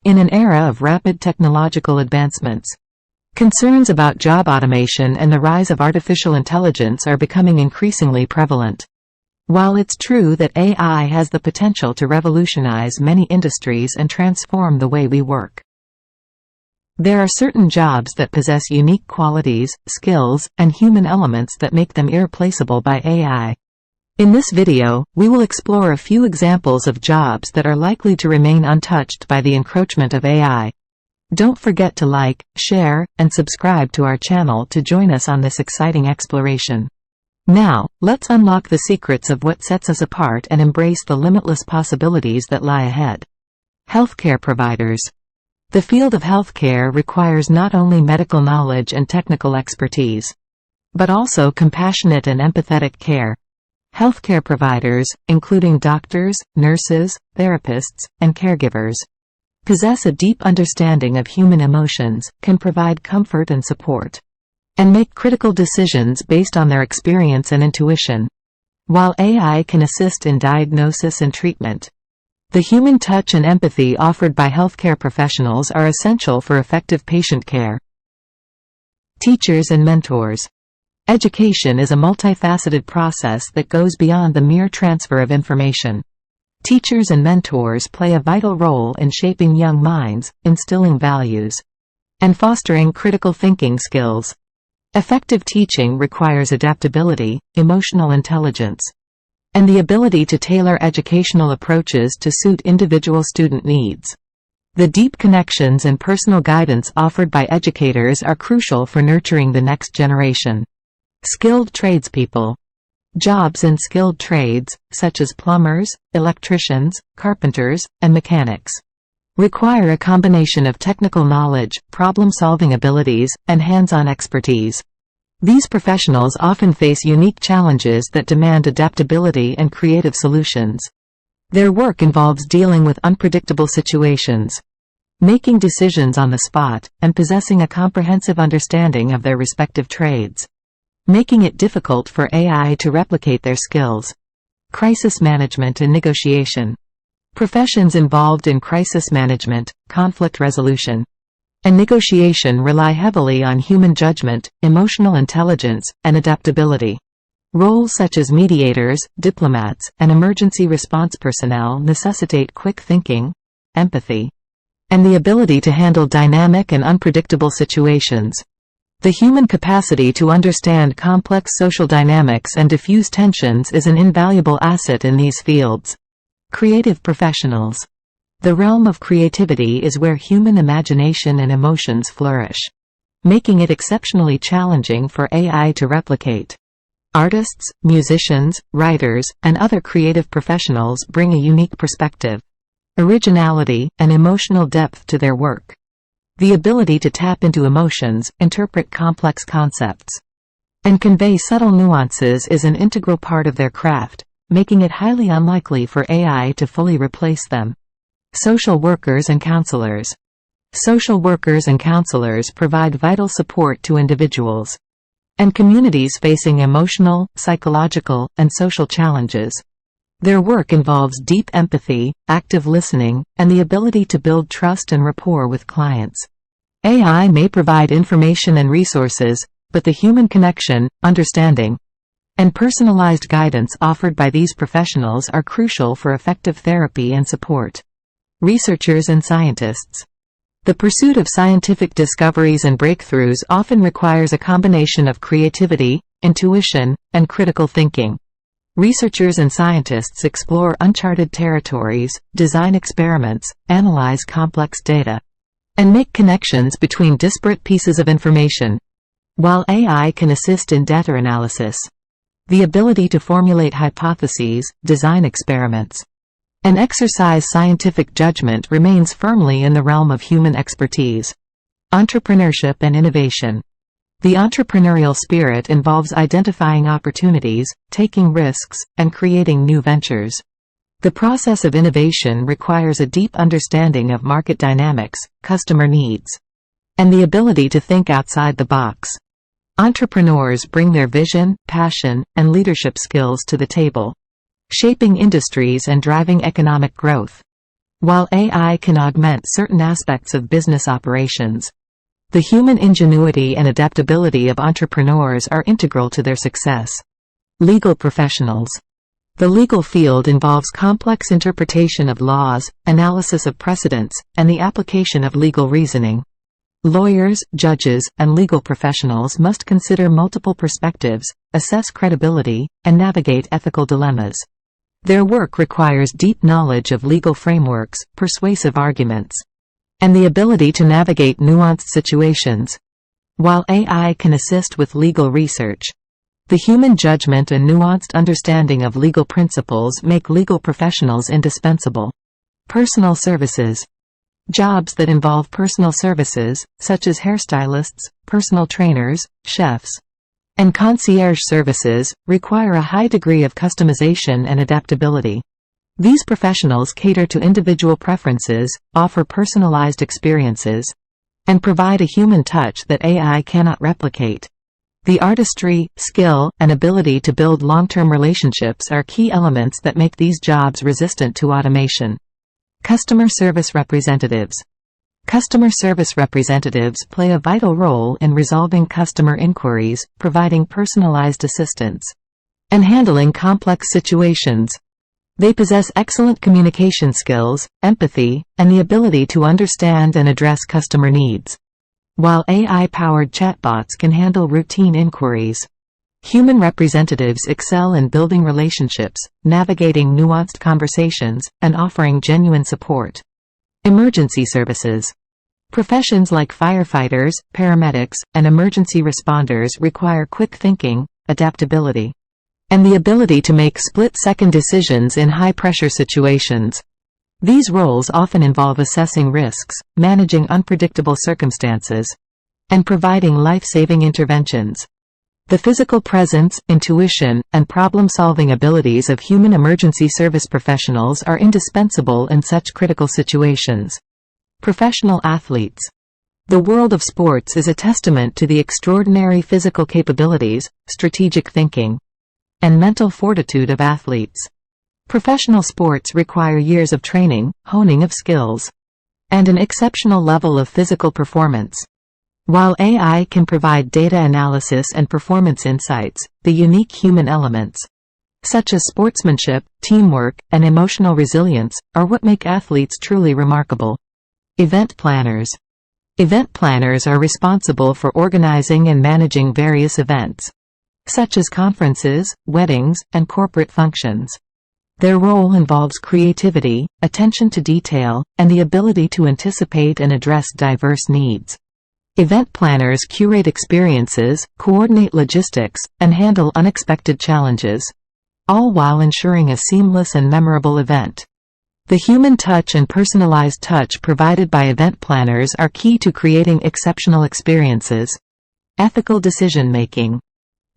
In an era of rapid technological advancements, concerns about job automation and the rise of artificial intelligence are becoming increasingly prevalent. While it's true that AI has the potential to revolutionize many industries and transform the way we work, there are certain jobs that possess unique qualities, skills, and human elements that make them irreplaceable by AI. In this video, we will explore a few examples of jobs that are likely to remain untouched by the encroachment of AI. Don't forget to like, share, and subscribe to our channel to join us on this exciting exploration. Now, let's unlock the secrets of what sets us apart and embrace the limitless possibilities that lie ahead. Healthcare providers. The field of healthcare requires not only medical knowledge and technical expertise, but also compassionate and empathetic care. Healthcare providers, including doctors, nurses, therapists, and caregivers, possess a deep understanding of human emotions, can provide comfort and support, and make critical decisions based on their experience and intuition. While AI can assist in diagnosis and treatment, the human touch and empathy offered by healthcare professionals are essential for effective patient care. Teachers and mentors. Education is a multifaceted process that goes beyond the mere transfer of information. Teachers and mentors play a vital role in shaping young minds, instilling values, and fostering critical thinking skills. Effective teaching requires adaptability, emotional intelligence, and the ability to tailor educational approaches to suit individual student needs. The deep connections and personal guidance offered by educators are crucial for nurturing the next generation. Skilled tradespeople. Jobs in skilled trades, such as plumbers, electricians, carpenters, and mechanics, require a combination of technical knowledge, problem-solving abilities, and hands-on expertise. These professionals often face unique challenges that demand adaptability and creative solutions. Their work involves dealing with unpredictable situations, making decisions on the spot, and possessing a comprehensive understanding of their respective trades, making it difficult for AI to replicate their skills. Crisis management and negotiation. Professions involved in crisis management, conflict resolution, and negotiation rely heavily on human judgment, emotional intelligence, and adaptability. Roles such as mediators, diplomats, and emergency response personnel necessitate quick thinking, empathy, and the ability to handle dynamic and unpredictable situations. The human capacity to understand complex social dynamics and diffuse tensions is an invaluable asset in these fields. Creative professionals. The realm of creativity is where human imagination and emotions flourish, making it exceptionally challenging for AI to replicate. Artists, musicians, writers, and other creative professionals bring a unique perspective, originality, and emotional depth to their work. The ability to tap into emotions, interpret complex concepts, and convey subtle nuances is an integral part of their craft, making it highly unlikely for AI to fully replace them. Social workers and counselors. Social workers and counselors provide vital support to individuals and communities facing emotional, psychological, and social challenges. Their work involves deep empathy, active listening, and the ability to build trust and rapport with clients. AI may provide information and resources, but the human connection, understanding, and personalized guidance offered by these professionals are crucial for effective therapy and support. Researchers and scientists. The pursuit of scientific discoveries and breakthroughs often requires a combination of creativity, intuition, and critical thinking. Researchers and scientists explore uncharted territories, design experiments, analyze complex data, and make connections between disparate pieces of information. While AI can assist in data analysis, the ability to formulate hypotheses, design experiments, and exercise scientific judgment remains firmly in the realm of human expertise. Entrepreneurship and innovation. The entrepreneurial spirit involves identifying opportunities, taking risks, and creating new ventures. The process of innovation requires a deep understanding of market dynamics, customer needs, and the ability to think outside the box. Entrepreneurs bring their vision, passion, and leadership skills to the table, shaping industries and driving economic growth. While AI can augment certain aspects of business operations, the human ingenuity and adaptability of entrepreneurs are integral to their success. Legal professionals. The legal field involves complex interpretation of laws, analysis of precedents, and the application of legal reasoning. Lawyers, judges, and legal professionals must consider multiple perspectives, assess credibility, and navigate ethical dilemmas. Their work requires deep knowledge of legal frameworks, persuasive arguments, and the ability to navigate nuanced situations. While AI can assist with legal research, the human judgment and nuanced understanding of legal principles make legal professionals indispensable. Personal services. Jobs that involve personal services, such as hairstylists, personal trainers, chefs, and concierge services, require a high degree of customization and adaptability. These professionals cater to individual preferences, offer personalized experiences, and provide a human touch that AI cannot replicate. The artistry, skill, and ability to build long-term relationships are key elements that make these jobs resistant to automation. Customer service representatives. Customer service representatives play a vital role in resolving customer inquiries, providing personalized assistance, and handling complex situations. They possess excellent communication skills, empathy, and the ability to understand and address customer needs. While AI-powered chatbots can handle routine inquiries, human representatives excel in building relationships, navigating nuanced conversations, and offering genuine support. Emergency services. Professions like firefighters, paramedics, and emergency responders require quick thinking, adaptability, and the ability to make split-second decisions in high-pressure situations. These roles often involve assessing risks, managing unpredictable circumstances, and providing life-saving interventions. The physical presence, intuition, and problem-solving abilities of human emergency service professionals are indispensable in such critical situations. Professional athletes. The world of sports is a testament to the extraordinary physical capabilities, strategic thinking, and mental fortitude of athletes. Professional sports require years of training, honing of skills, and an exceptional level of physical performance. While AI can provide data analysis and performance insights, the unique human elements, such as sportsmanship, teamwork, and emotional resilience, are what make athletes truly remarkable. Event planners. Event planners are responsible for organizing and managing various events, such as conferences, weddings, and corporate functions. Their role involves creativity, attention to detail, and the ability to anticipate and address diverse needs. Event planners curate experiences, coordinate logistics, and handle unexpected challenges, all while ensuring a seamless and memorable event. The human touch and personalized touch provided by event planners are key to creating exceptional experiences. Ethical decision-making.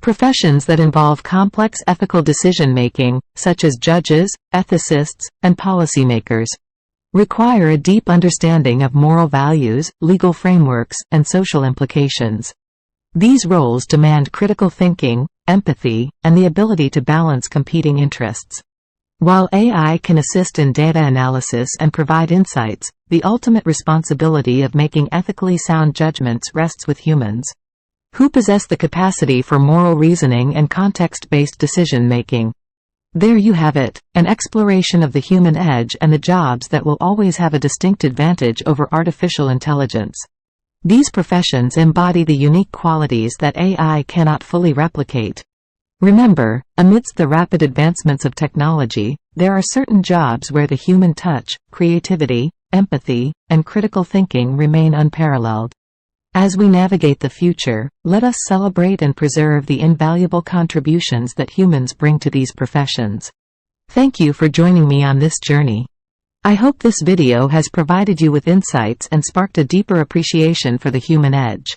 Professions that involve complex ethical decision-making, such as judges, ethicists, and policymakers, require a deep understanding of moral values, legal frameworks, and social implications. These roles demand critical thinking, empathy, and the ability to balance competing interests. While AI can assist in data analysis and provide insights, the ultimate responsibility of making ethically sound judgments rests with humans, who possess the capacity for moral reasoning and context-based decision-making. There you have it, an exploration of the human edge and the jobs that will always have a distinct advantage over artificial intelligence. These professions embody the unique qualities that AI cannot fully replicate. Remember, amidst the rapid advancements of technology, there are certain jobs where the human touch, creativity, empathy, and critical thinking remain unparalleled. As we navigate the future, let us celebrate and preserve the invaluable contributions that humans bring to these professions. Thank you for joining me on this journey. I hope this video has provided you with insights and sparked a deeper appreciation for the human edge.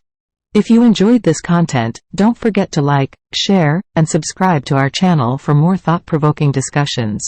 If you enjoyed this content, don't forget to like, share, and subscribe to our channel for more thought-provoking discussions.